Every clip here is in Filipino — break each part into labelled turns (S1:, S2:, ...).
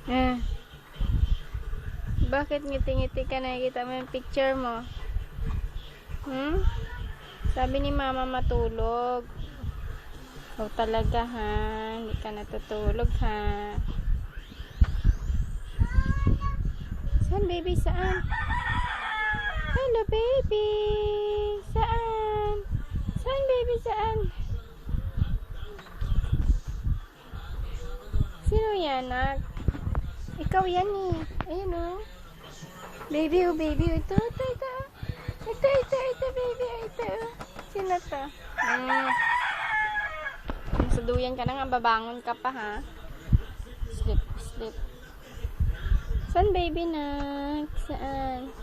S1: Eh. Bakit ngiti-ngiti ka? Nakikita mo yung picture mo? Sabi ni mama matulog. O talaga ha? Hindi ka natutulog ha? Saan baby? Saan? Hello baby! Saan? Saan baby? Saan? Sino yan, anak? Ikaw yan eh. Ayun o. Baby oh, baby. Ito, ito, ito. Ito, ito, ito, baby. Ito. Sino to? Saduyan ka na nga. Babangon ka pa ha. Sleep, sleep. Saan baby nak? Saan?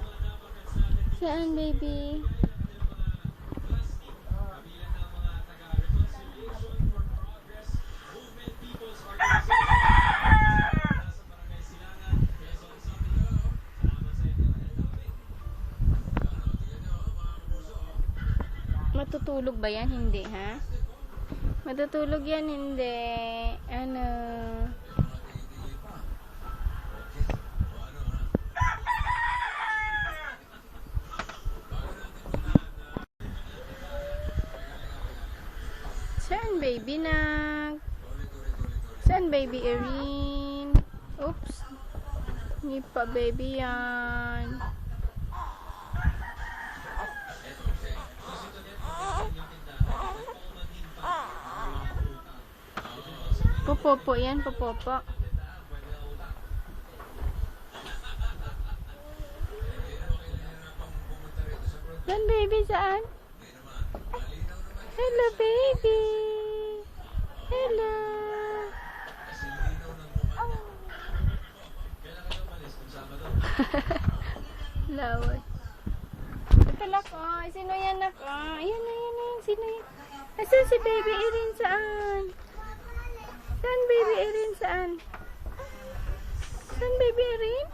S1: Saan baby? Matutulog ba yan? Hindi, ha? Matutulog yan? Hindi. Ano? Saan baby nag? Saan baby Erin? Oops. Hindi pa baby yan. Popopo yan, popopo. Saan baby? Saan? Hello baby. Hello. Laway. Ito lang ko. Sino yan ako? Ayan na, ayan na. Sino yan? Asan si baby Erin? Saan? Saan baby Erin? Saan? Saan baby Erin?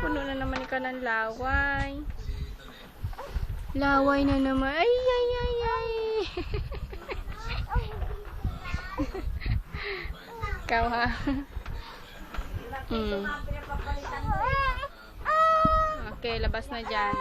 S1: Puno na naman ikaw ng laway. Laway na naman. Ay, ay, ay, ay. Ikaw ha. Okay, labas na dyan.